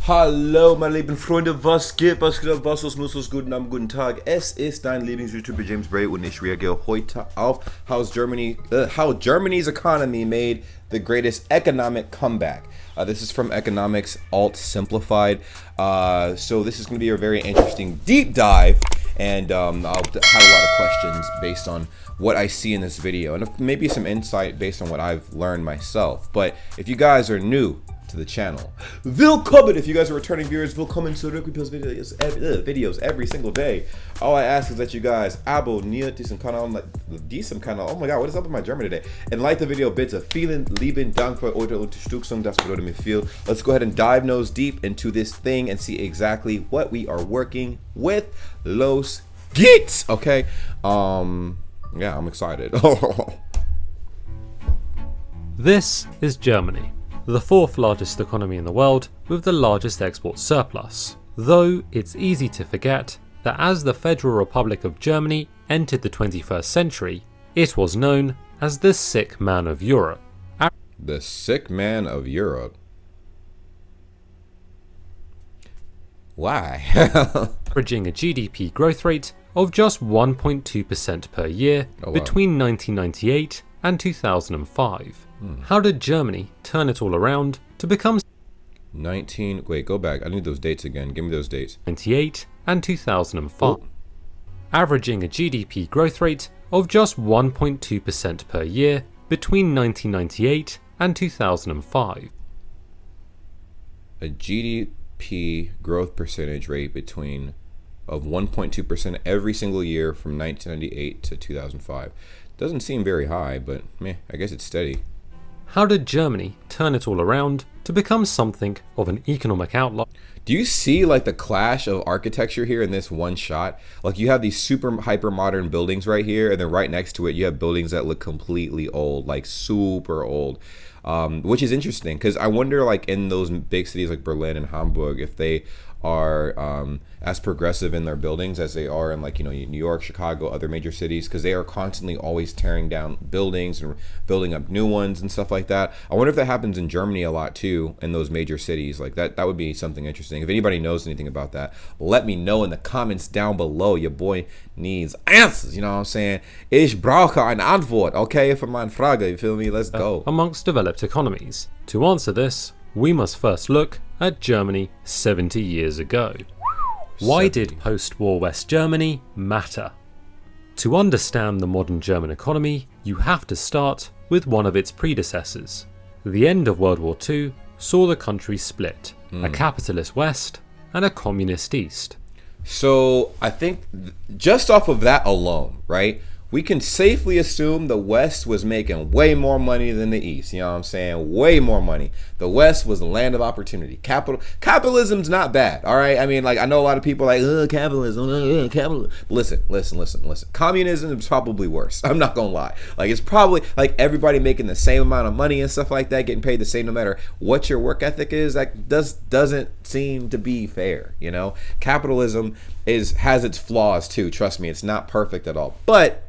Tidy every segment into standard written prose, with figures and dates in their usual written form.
Hallo, meine lieben Freunde, was geht, was muss, was guten Tag. Es ist dein Lieblings-YouTuber James Bray und ich reagiere heute auf how Germany's economy made the greatest economic comeback. This is from Economics Alt Simplified. So this is going to be a very interesting deep dive, and I'll have a lot of questions based on what I see in this video, and maybe some insight based on what I've learned myself. But if you guys are new to the channel, willkommen. If you guys are returning viewers, willkommen zurück. We post videos every single day. All I ask is that you guys abonniert diesen Kanal, oh my god, what is up with my German today? And like the video bitte. Vielen lieben Dank für eure Unterstützung, das bedeutet mir viel. Let's go ahead and dive nose deep into this thing and see exactly what we are working with. Los geht's, okay? Yeah, I'm excited. This is Germany, the fourth largest economy in the world with the largest export surplus, though it's easy to forget that as the Federal Republic of Germany entered the 21st century, it was known as the sick man of Europe. The sick man of Europe? Why? Averaging a GDP growth rate of just 1.2% per year between 1998 and 2005. How did Germany turn it all around to become wait, go back. I need those dates again. Give me those dates. 98 and 2005. Averaging a GDP growth rate of just 1.2% per year between 1998 and 2005. A GDP growth percentage rate of 1.2% every single year from 1998 to 2005. Doesn't seem very high, but meh, I guess it's steady. How did Germany turn it all around to become something of an economic outlier? Do you see like the clash of architecture here in this one shot? Like you have these super hyper modern buildings right here, and then right next to it you have buildings that look completely old, like super old. Which is interesting because I wonder, like in those big cities like Berlin and Hamburg, if they are as progressive in their buildings as they are in, like, you know, New York, Chicago, other major cities, because they are constantly always tearing down buildings and building up new ones and stuff like that. I wonder if that happens in Germany a lot too, in those major cities. Like that would be something interesting. If anybody knows anything about that, let me know in the comments down below. Your boy needs answers, you know what I'm saying? Ich brauche eine Antwort, okay, für meine Frage, you feel me? Let's go. Amongst developed economies. To answer this, we must first look at Germany 70 years ago. Why did post-war West Germany matter? To understand the modern German economy, you have to start with one of its predecessors. The end of World War II saw the country split, a capitalist West and a communist East. So I think just off of that alone, right, we can safely assume the West was making way more money than the East. You know what I'm saying? Way more money. The West was the land of opportunity. Capitalism's not bad, all right? I mean, like, I know a lot of people are like, capitalism, capitalism. Listen. Communism is probably worse. I'm not gonna lie. Like, it's probably like everybody making the same amount of money and stuff like that, getting paid the same no matter what your work ethic is. That doesn't seem to be fair, you know? Capitalism has its flaws too. Trust me, it's not perfect at all. But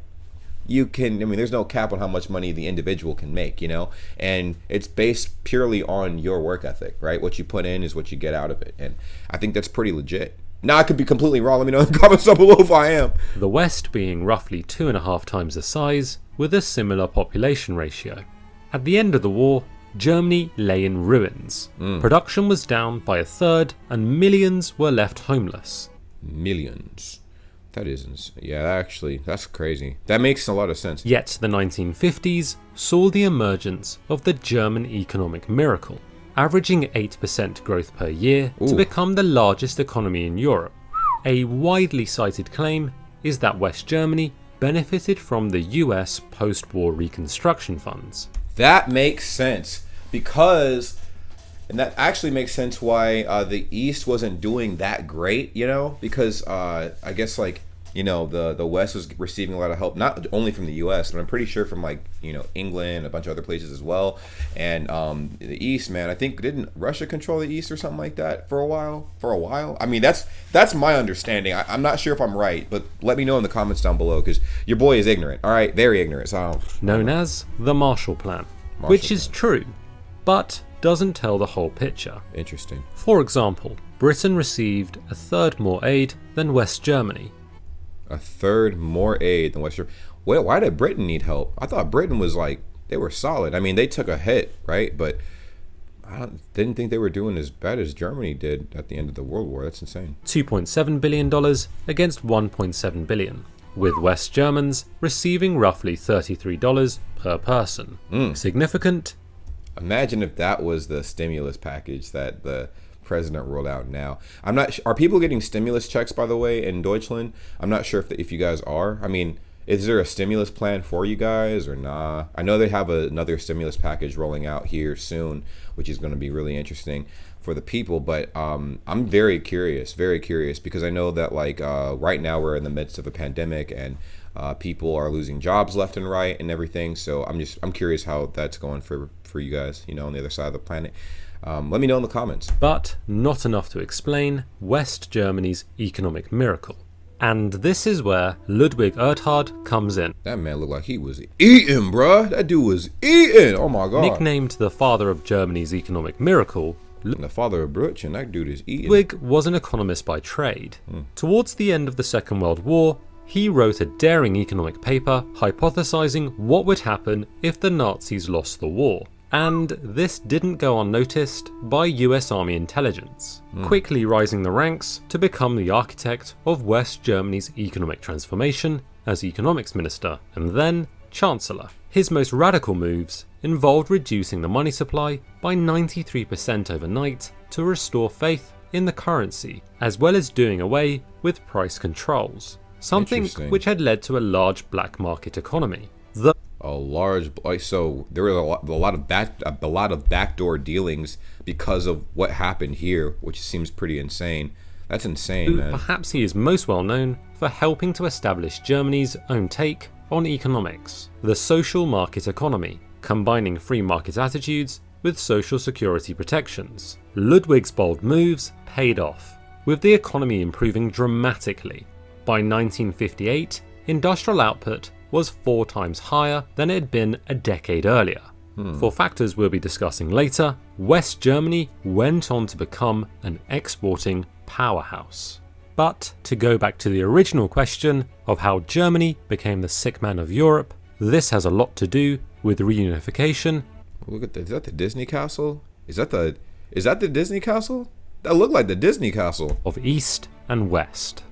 there's no cap on how much money the individual can make, you know, and it's based purely on your work ethic, right? What you put in is what you get out of it, and I think that's pretty legit. Now, I could be completely wrong. Let me know in the comments down below if I am. The West being roughly 2.5 times the size with a similar population ratio. At the end of the war, Germany lay in ruins. Production was down by 1/3 and millions were left homeless. Millions. That isn't, yeah, actually, that's crazy. That makes a lot of sense. Yet the 1950s saw the emergence of the German economic miracle, averaging 8% growth per year to become the largest economy in Europe. A widely cited claim is that West Germany benefited from the US post-war reconstruction funds. That makes sense and that actually makes sense why the East wasn't doing that great, you know, because I guess, like, you know, the West was receiving a lot of help, not only from the US, but I'm pretty sure from, like, you know, England, a bunch of other places as well. And the East, man, I think, didn't Russia control the East or something like that for a while? I mean, that's my understanding. I'm not sure if I'm right, but let me know in the comments down below, because your boy is ignorant, all right? Very ignorant. So known as the Marshall Plan, which is true. But doesn't tell the whole picture. Interesting. For example, Britain received a third more aid than West Germany. A third more aid than West Germany. Well, why did Britain need help? I thought Britain was like, they were solid. I mean, they took a hit, right? But didn't think they were doing as bad as Germany did at the end of the World War. That's insane. $2.7 billion against $1.7 billion, with West Germans receiving roughly $33 per person. Significant? Imagine if that was the stimulus package that the president rolled out now. I'm not. Are people getting stimulus checks, by the way, in Deutschland? I'm not sure if you guys are. I mean, is there a stimulus plan for you guys or nah? I know they have another stimulus package rolling out here soon, which is going to be really interesting for the people. But I'm very curious, because I know that like right now we're in the midst of a pandemic and people are losing jobs left and right and everything. So I'm curious how that's going for you guys, you know, on the other side of the planet. Let me know in the comments. But not enough to explain West Germany's economic miracle. And this is where Ludwig Erhard comes in. That man looked like he was eating, bruh. That dude was eating. Oh my god. Nicknamed the father of Germany's economic miracle, the father of Brutch, and that dude is eating. Ludwig was an economist by trade. Towards the end of the Second World War, he wrote a daring economic paper hypothesizing what would happen if the Nazis lost the war. And this didn't go unnoticed by US Army intelligence, quickly rising the ranks to become the architect of West Germany's economic transformation as economics minister and then chancellor. His most radical moves involved reducing the money supply by 93% overnight to restore faith in the currency, as well as doing away with price controls, something which had led to a large black market economy. So there was a lot of backdoor dealings because of what happened here, which seems pretty insane. That's insane, man. Perhaps he is most well known for helping to establish Germany's own take on economics, the social market economy, combining free market attitudes with social security protections. Ludwig's bold moves paid off, with the economy improving dramatically. By 1958, industrial output was 4 times higher than it had been a decade earlier. For factors we'll be discussing later, West Germany went on to become an exporting powerhouse. But to go back to the original question of how Germany became the sick man of Europe, this has a lot to do with reunification. Look at that. Is that the Disney castle? Is that the Disney castle? That looked like the Disney castle. Of East and West.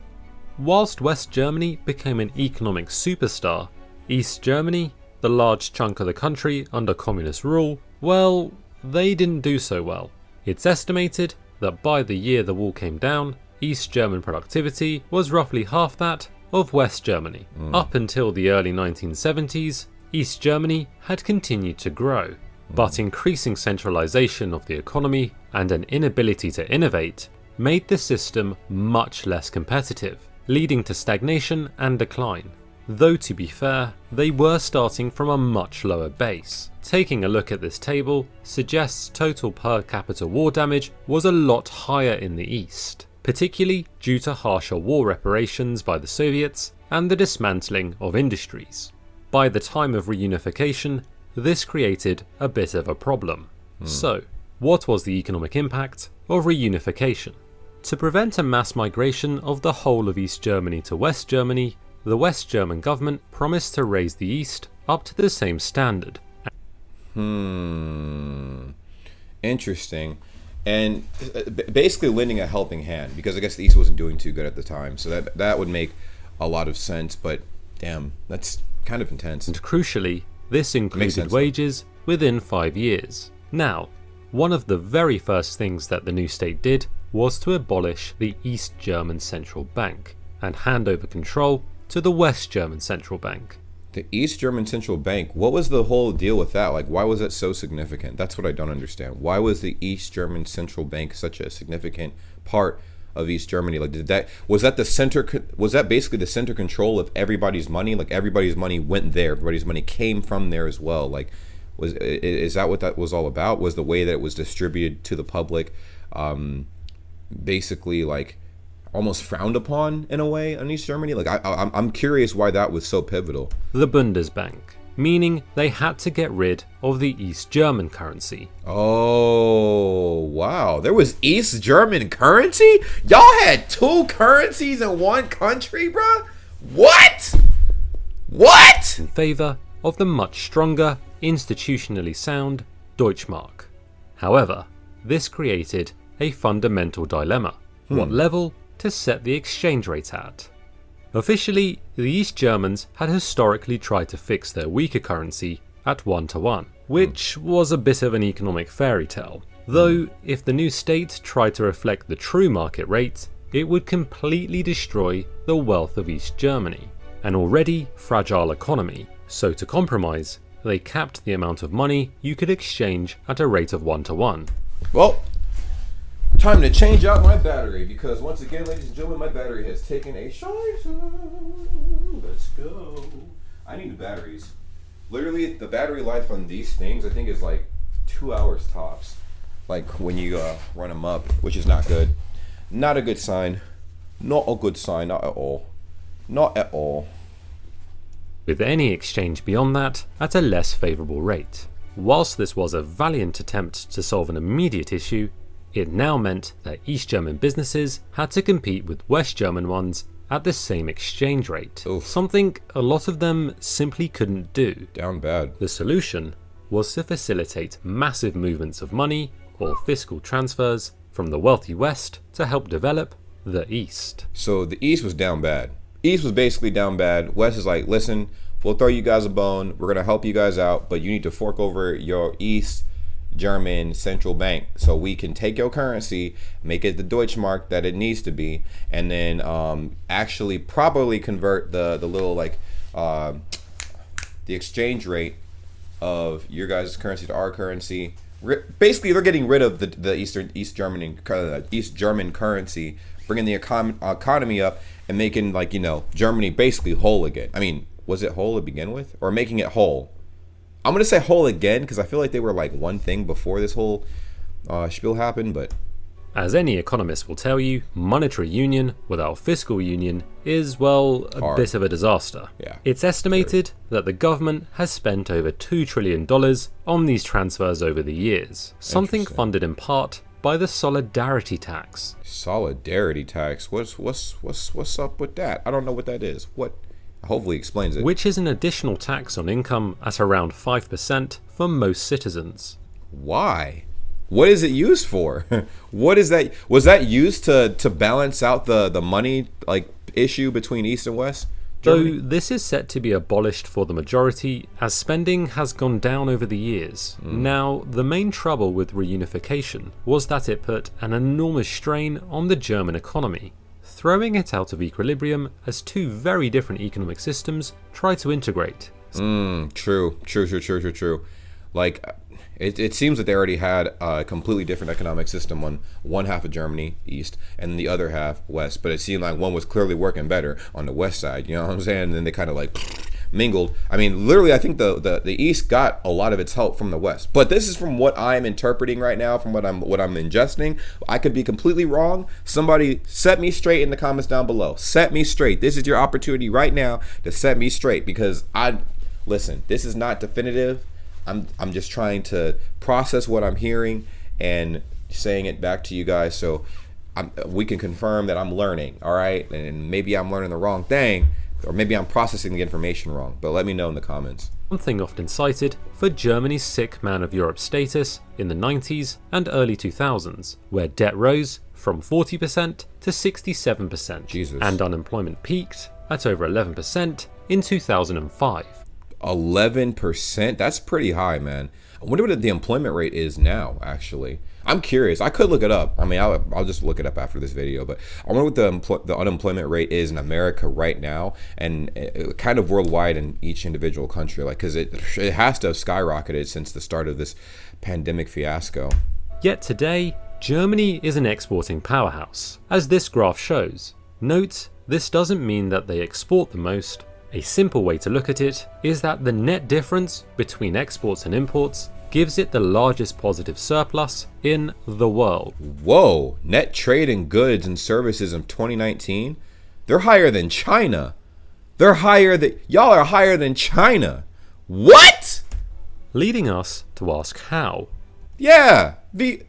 Whilst West Germany became an economic superstar, East Germany, the large chunk of the country under communist rule, well, they didn't do so well. It's estimated that by the year the wall came down, East German productivity was roughly half that of West Germany. Up until the early 1970s, East Germany had continued to grow, but increasing centralization of the economy and an inability to innovate made the system much less competitive, leading to stagnation and decline. Though to be fair, they were starting from a much lower base. Taking a look at this table suggests total per capita war damage was a lot higher in the East, particularly due to harsher war reparations by the Soviets and the dismantling of industries. By the time of reunification, this created a bit of a problem. So, what was the economic impact of reunification? To prevent a mass migration of the whole of East Germany to West Germany, the West German government promised to raise the East up to the same standard. Interesting. And basically lending a helping hand, because I guess the East wasn't doing too good at the time. So that would make a lot of sense, but damn, that's kind of intense. And crucially, this included wages within 5 years. Now, one of the very first things that the new state did was to abolish the East German Central Bank and hand over control to the West German Central Bank. The East German Central Bank, what was the whole deal with that? Like, why was that so significant? That's what I don't understand. Why was the East German Central Bank such a significant part of East Germany? Like, was that basically the center control of everybody's money? Like, everybody's money went there, everybody's money came from there as well. Like, is that what that was all about? Was the way that it was distributed to the public basically like almost frowned upon in a way in East Germany? Like, I'm curious why that was so pivotal. The Bundesbank, meaning they had to get rid of the East German currency. Oh, wow. There was East German currency? Y'all had two currencies in one country, bruh? What? What? In favour of the much stronger, institutionally sound Deutschmark. However, this created a fundamental dilemma. What level to set the exchange rate at? Officially, the East Germans had historically tried to fix their weaker currency at 1-to-1, which was a bit of an economic fairy tale. Though, if the new state tried to reflect the true market rate, it would completely destroy the wealth of East Germany, an already fragile economy. So to compromise, they capped the amount of money you could exchange at a rate of 1-to-1. Well, time to change out my battery because once again, ladies and gentlemen, my battery has taken a shine. Let's go. I need batteries. Literally, the battery life on these things, I think, is like 2 hours tops. Like when you run them up, which is not good. Not a good sign. Not a good sign. Not at all. Not at all. With any exchange beyond that at a less favourable rate. Whilst this was a valiant attempt to solve an immediate issue, it now meant that East German businesses had to compete with West German ones at the same exchange rate. Oof. Something a lot of them simply couldn't do. Down bad. The solution was to facilitate massive movements of money or fiscal transfers from the wealthy West to help develop the East. So the East was down bad. East was basically down bad. West is like, listen, we'll throw you guys a bone. We're going to help you guys out, but you need to fork over your East German central bank so we can take your currency, make it the Deutschmark that it needs to be, and then actually properly convert the little like the exchange rate of your guys' currency to our currency. Basically, they're getting rid of the East German currency, bringing the economy up and making, like, you know, Germany basically whole again. I mean, was it whole to begin with, or making it whole? I'm gonna say whole again because I feel like they were like one thing before this whole spiel happened, but as any economist will tell you, monetary union without fiscal union is, well, a bit of a disaster. Yeah, it's estimated that the government has spent over $2 trillion on these transfers over the years, something funded in part by the solidarity tax. Solidarity tax? What's up with that? I don't know what that is. What? Hopefully explains it. Which is an additional tax on income at around 5% for most citizens. Why? What is it used for? What is that? Was that used to balance out the money like issue between East and West Germany? Though this is set to be abolished for the majority as spending has gone down over the years. Now, the main trouble with reunification was that it put an enormous strain on the German economy, throwing it out of equilibrium as two very different economic systems try to integrate. True. Like, it seems that they already had a completely different economic system on one half of Germany, East, and the other half, West. But it seemed like one was clearly working better on the West side, you know what I'm saying? And then they kind of like mingled. I mean, literally, I think the East got a lot of its help from the West. But this is from what I'm interpreting right now, from what I'm ingesting. I could be completely wrong. Somebody set me straight in the comments down below. Set me straight. This is your opportunity right now to set me straight, because listen, this is not definitive. I'm just trying to process what I'm hearing and saying it back to you guys so we can confirm that I'm learning, all right? And maybe I'm learning the wrong thing, or maybe I'm processing the information wrong, but let me know in the comments. One thing often cited for Germany's sick man of Europe status in the 90s and early 2000s, where debt rose from 40% to 67%. Jesus. And unemployment peaked at over 11% in 2005. 11%? That's pretty high, man. I wonder what the employment rate is now, actually. I'm curious. I could look it up. I mean, I'll just look it up after this video, but I wonder what the unemployment rate is in America right now, and kind of worldwide in each individual country, like, because it has to have skyrocketed since the start of this pandemic fiasco. Yet today, Germany is an exporting powerhouse, as this graph shows. Note, this doesn't mean that they export the most. A simple way to look at it is that the net difference between exports and imports gives it the largest positive surplus in the world. Whoa, net trade in goods and services in 2019? They're higher than China. Y'all are higher than China. What? Leading us to ask how. Yeah, V,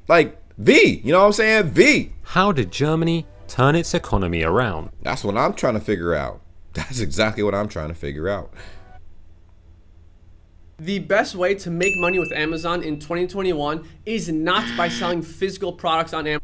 you know what I'm saying? V. How did Germany turn its economy around? That's what I'm trying to figure out. That's exactly what I'm trying to figure out. The best way to make money with Amazon in 2021 is not by selling physical products on Amazon.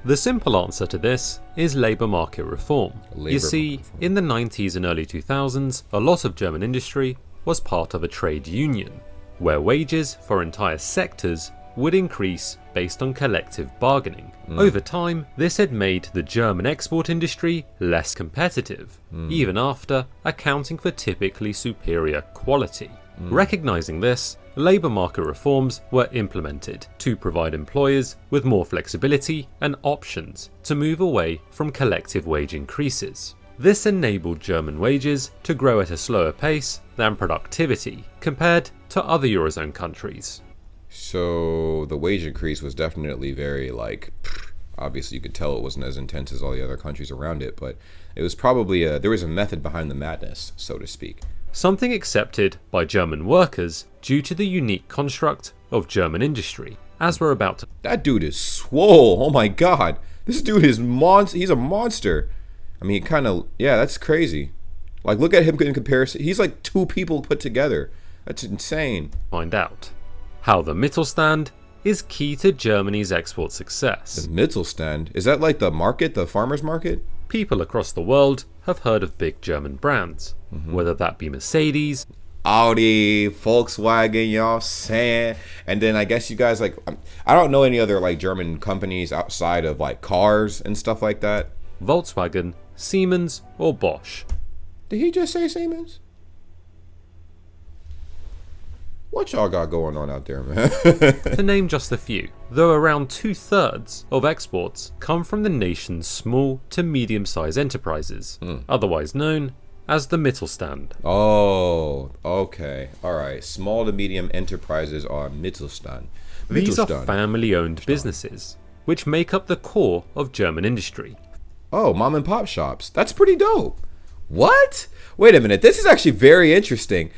The simple answer to this is labour market reform. In the 90s and early 2000s, a lot of German industry was part of a trade union, where wages for entire sectors would increase based on collective bargaining. Over time, this had made the German export industry less competitive, even after accounting for typically superior quality. Recognizing this, labour market reforms were implemented to provide employers with more flexibility and options to move away from collective wage increases. This enabled German wages to grow at a slower pace than productivity compared to other Eurozone countries. So the wage increase was definitely very obviously you could tell it wasn't as intense as all the other countries around it, but it was probably there was a method behind the madness, so to speak. Something accepted by German workers due to the unique construct of German industry, as we're about to. That dude is swole. Oh my god. This dude is he's a monster. I mean, that's crazy. Look at him in comparison. He's like two people put together. That's insane. Find out how the Mittelstand is key to Germany's export success. The Mittelstand? Is that like the market, the farmer's market? People across the world have heard of big German brands, whether that be Mercedes, Audi, Volkswagen, you know what I'm saying? And then I guess you guys I don't know any other German companies outside of cars and stuff like that. Volkswagen, Siemens, or Bosch. Did he just say Siemens? What y'all got going on out there, man? To name just a few, though around 2/3 of exports come from the nation's small to medium-sized enterprises, otherwise known as the Mittelstand. Oh, okay. All right. Small to medium enterprises are Mittelstand. These are family-owned businesses, which make up the core of German industry. Oh, mom and pop shops. That's pretty dope. What? Wait a minute. This is actually very interesting.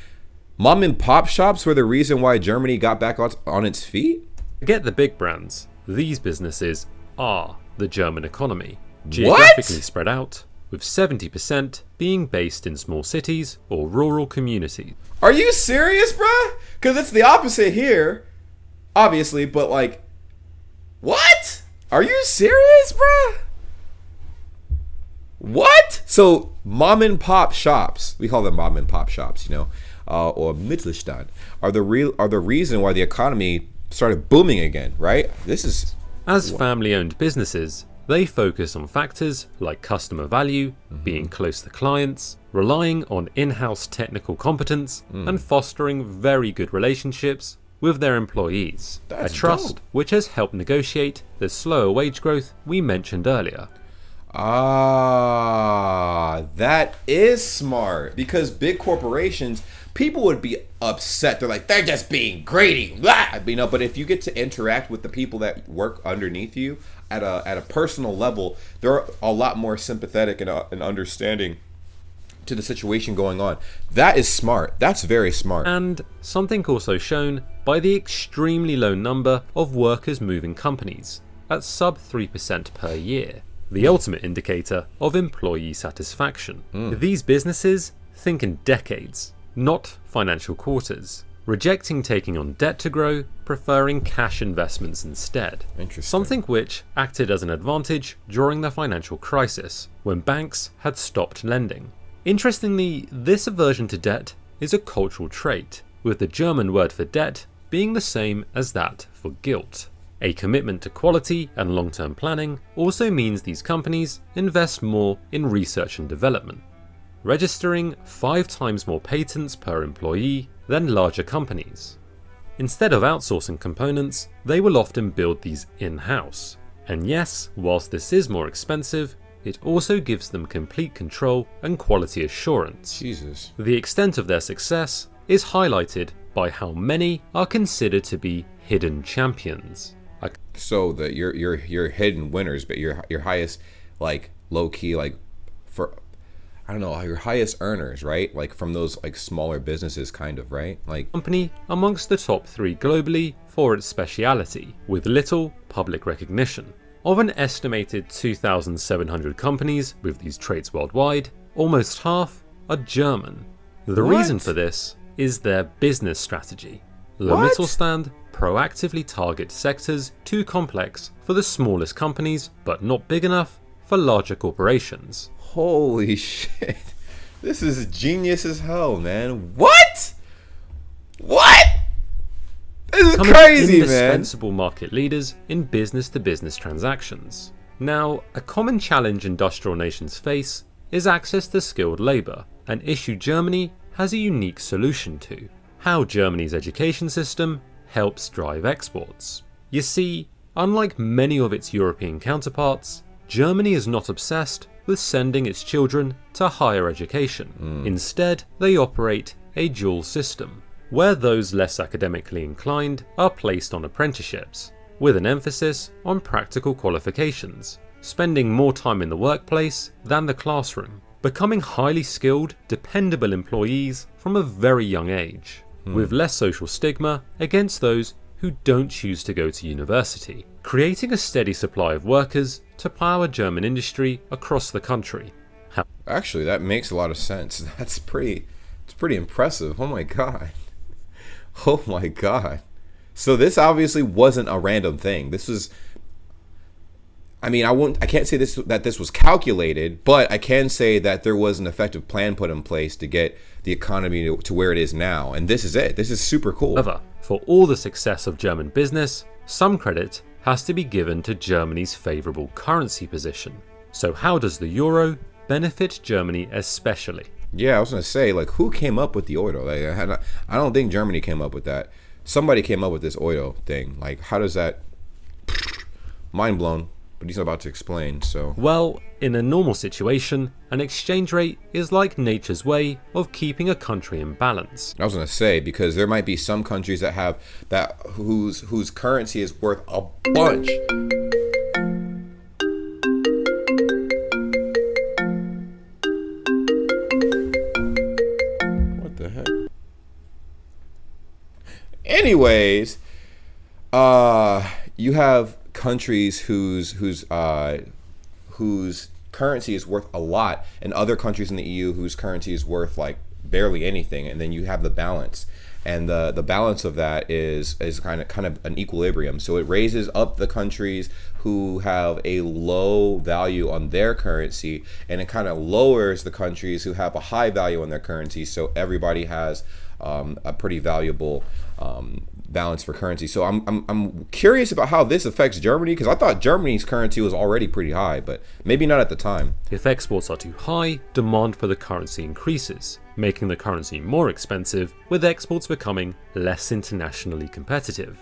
Mom and pop shops were the reason why Germany got back on its feet? Forget the big brands. These businesses are the German economy, geographically spread out, with 70% being based in small cities or rural communities. Are you serious, bruh? Because it's the opposite here, obviously, but what? Are you serious, bruh? What? So mom and pop shops, we call them mom and pop shops, or Mittelstand, are the reason why the economy started booming again, right? As family-owned businesses, they focus on factors like customer value, being close to clients, relying on in-house technical competence, and fostering very good relationships with their employees. That's a trust dope. which has helped negotiate the slower wage growth we mentioned earlier. Ah, that is smart. Because big corporations, people would be upset. They're just being greedy. Blah! But if you get to interact with the people that work underneath you at a personal level, they're a lot more sympathetic and understanding to the situation going on. That is smart. That's very smart. And something also shown by the extremely low number of workers moving companies, at sub 3% per year. The ultimate indicator of employee satisfaction. These businesses think in decades, not financial quarters, rejecting taking on debt to grow, preferring cash investments instead. Interesting. Something which acted as an advantage during the financial crisis, when banks had stopped lending. Interestingly, this aversion to debt is a cultural trait, with the German word for debt being the same as that for guilt. A commitment to quality and long-term planning also means these companies invest more in research and development, registering 5 times more patents per employee than larger companies. Instead of outsourcing components, they will often build these in-house. And yes, whilst this is more expensive, it also gives them complete control and quality assurance. Jesus. The extent of their success is highlighted by how many are considered to be hidden champions. So that your hidden winners, but your highest low key for I don't know, your highest earners, right? Like from those like smaller businesses kind of, right? Like Company amongst the top 3 globally for its speciality, with little public recognition. Of an estimated 2,700 companies with these traits worldwide, almost half are German. The What? reason for this is their business strategy. The What? Mittelstand proactively target sectors too complex for the smallest companies, but not big enough for larger corporations. holy shit. This is genius as hell, man. What? What? This is Becoming crazy, man. indispensable market leaders in business-to-business transactions. Now, a common challenge industrial nations face is access to skilled labour, an issue Germany has a unique solution to: how Germany's education system helps drive exports. You see, unlike many of its European counterparts, Germany is not obsessed with sending its children to higher education. Instead, they operate a dual system, where those less academically inclined are placed on apprenticeships, with an emphasis on practical qualifications, spending more time in the workplace than the classroom, becoming highly skilled, dependable employees from a very young age, with less social stigma against those who don't choose to go to university, creating a steady supply of workers to power German industry across the country. Actually, that makes a lot of sense. It's pretty impressive. Oh my god. Oh my god. So this obviously wasn't a random thing. This was, I mean, I can't say that this was calculated, but I can say that there was an effective plan put in place to get the economy to where it is now. And this is it. This is super cool. However, for all the success of German business, some credit has to be given to Germany's favourable currency position. So how does the euro benefit Germany especially? Yeah, I was gonna say, like, who came up with the euro? Like, I don't think Germany came up with that. Somebody came up with this euro thing. Like, how does that? Mind blown. But he's about to explain. So, Well, in a normal situation, an exchange rate is like nature's way of keeping a country in balance. I was gonna say, because there might be some countries that have that whose currency is worth a bunch. What the heck? Anyways, you have countries whose currency is worth a lot, and other countries in the EU whose currency is worth like barely anything, and then you have the balance, and the balance of that is kind of an equilibrium. So it raises up the countries who have a low value on their currency, and it kind of lowers the countries who have a high value on their currency. So everybody has a pretty valuable balance for currency. So I'm curious about how this affects Germany, because I thought Germany's currency was already pretty high, but maybe not at the time. If exports are too high, demand for the currency increases, making the currency more expensive, with exports becoming less internationally competitive.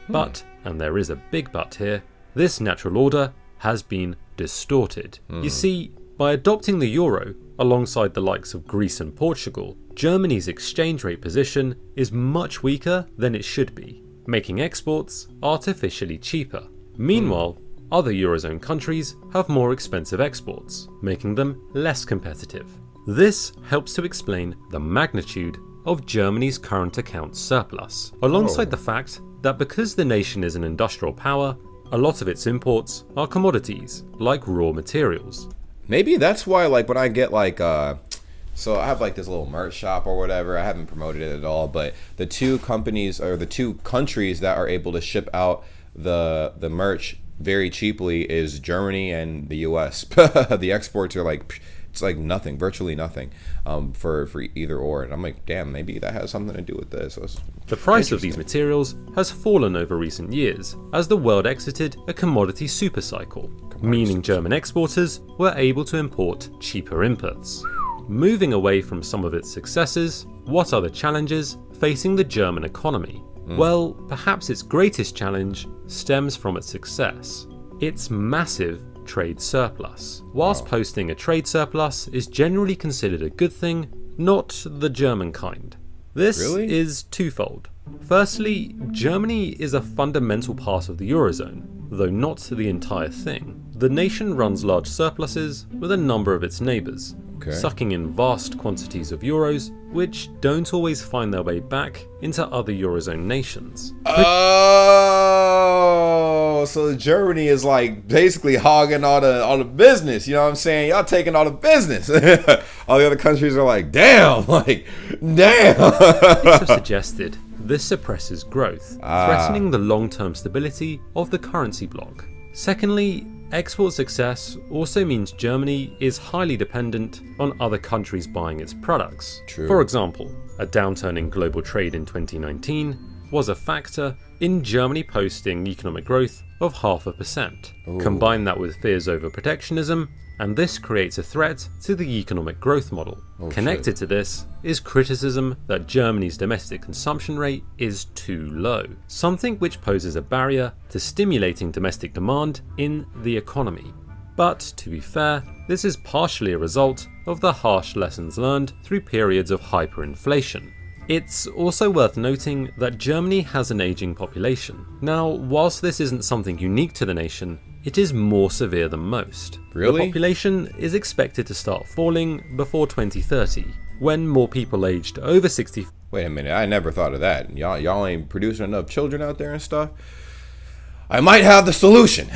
But, and there is a big but here, this natural order has been distorted. You see, by adopting the euro alongside the likes of Greece and Portugal, Germany's exchange rate position is much weaker than it should be, making exports artificially cheaper. Meanwhile, other Eurozone countries have more expensive exports, making them less competitive. This helps to explain the magnitude of Germany's current account surplus, alongside the fact that because the nation is an industrial power, a lot of its imports are commodities, like raw materials. Maybe that's why, like, when I get like so I have like this little merch shop or whatever. I haven't promoted it at all, but the two companies or the two countries that are able to ship out the merch very cheaply is Germany and the US. The exports are like, it's like nothing, virtually nothing, for either or. And I'm like, damn, maybe that has something to do with this. So the price of these materials has fallen over recent years as the world exited a commodity supercycle, meaning German exporters were able to import cheaper inputs. Moving away from some of its successes, what are the challenges facing the German economy? Well, perhaps its greatest challenge stems from its success: its massive trade surplus. Whilst posting a trade surplus is generally considered a good thing, not the German kind. This is twofold. Firstly, Germany is a fundamental part of the Eurozone, though not the entire thing. The nation runs large surpluses with a number of its neighbours, sucking in vast quantities of euros, which don't always find their way back into other Eurozone nations. Oh, so Germany is like basically hogging all the business, you know what I'm saying? Y'all taking all the business. All the other countries are like, damn. Critics have suggested this suppresses growth, threatening the long-term stability of the currency bloc. Secondly, export success also means Germany is highly dependent on other countries buying its products. True. For example, a downturn in global trade in 2019 was a factor in Germany posting economic growth of 0.5%. Combine that with fears over protectionism, and this creates a threat to the economic growth model. Connected to this is criticism that Germany's domestic consumption rate is too low, something which poses a barrier to stimulating domestic demand in the economy. But to be fair, this is partially a result of the harsh lessons learned through periods of hyperinflation. It's also worth noting that Germany has an aging population. Now, whilst this isn't something unique to the nation, it is more severe than most. Really? The population is expected to start falling before 2030, when more people aged over 60. Wait a minute, I never thought of that. Y'all ain't producing enough children out there and stuff? I might have the solution.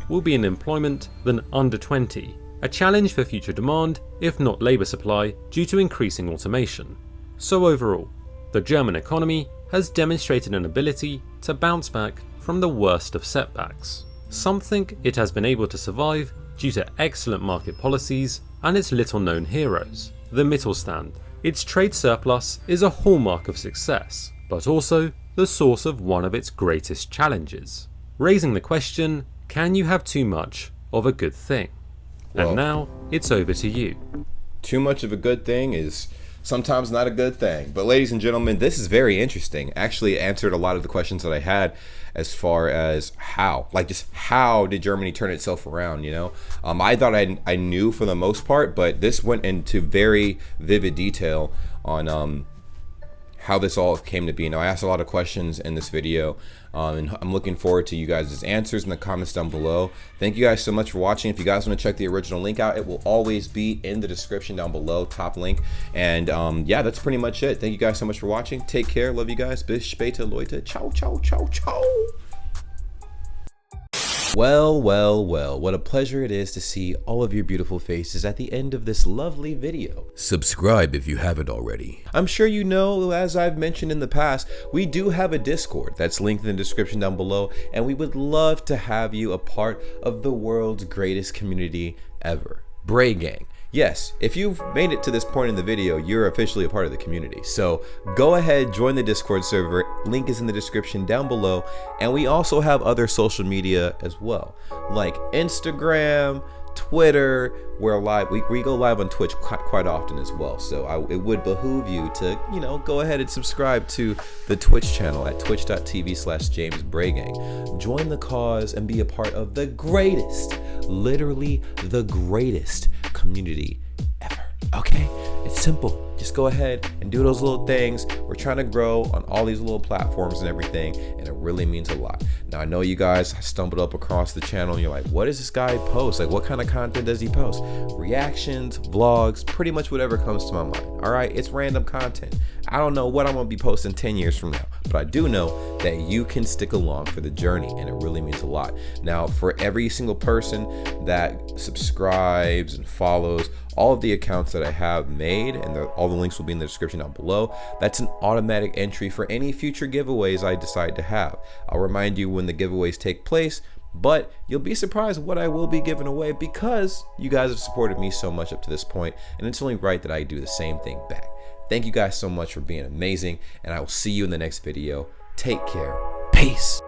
Will be in employment than under 20. A challenge for future demand, if not labour supply, due to increasing automation. So overall, the German economy has demonstrated an ability to bounce back from the worst of setbacks, something it has been able to survive due to excellent market policies and its little known heroes, the Mittelstand. Its trade surplus is a hallmark of success, but also the source of one of its greatest challenges, raising the question, can you have too much of a good thing? Well, and now, it's over to you. Too much of a good thing is sometimes not a good thing. But ladies and gentlemen, this is very interesting. Actually answered a lot of the questions that I had as far as how. Like, just how did Germany turn itself around, you know? I thought I knew for the most part, but this went into very vivid detail on how this all came to be. Now, I asked a lot of questions in this video, and I'm looking forward to you guys' answers in the comments down below. Thank you guys so much for watching. If you guys want to check the original link out, it will always be in the description down below, top link. And yeah, that's pretty much it. Thank you guys so much for watching. Take care. Love you guys. Bis später, Leute. Ciao, ciao, ciao, ciao. Well, what a pleasure it is to see all of your beautiful faces at the end of this lovely video. Subscribe if you haven't already. I'm sure you know, as I've mentioned in the past, we do have a Discord that's linked in the description down below, and we would love to have you a part of the world's greatest community ever, Bray Gang. Yes, if you've made it to this point in the video, you're officially a part of the community. So go ahead, join the Discord server. Link is in the description down below. And we also have other social media as well, like Instagram, Twitter. We're live. We go live on Twitch quite often as well. So it would behoove you to, you know, go ahead and subscribe to the Twitch channel at twitch.tv/JamesBrayGang. Join the cause and be a part of the greatest, literally the greatest community ever. Okay, it's simple. Just go ahead and do those little things. We're trying to grow on all these little platforms and everything, and it really means a lot. Now, I know you guys stumbled up across the channel and you're like, what does this guy post? Like, what kind of content does he post? Reactions, vlogs, pretty much whatever comes to my mind. All right, it's random content. I don't know what I'm gonna be posting 10 years from now, but I do know that you can stick along for the journey, and it really means a lot. Now, for every single person that subscribes and follows all of the accounts that I have made, and all the links will be in the description down below, that's an automatic entry for any future giveaways I decide to have. I'll remind you when the giveaways take place, but you'll be surprised what I will be giving away because you guys have supported me so much up to this point, and it's only right that I do the same thing back. Thank you guys so much for being amazing, and I will see you in the next video. Take care. Peace.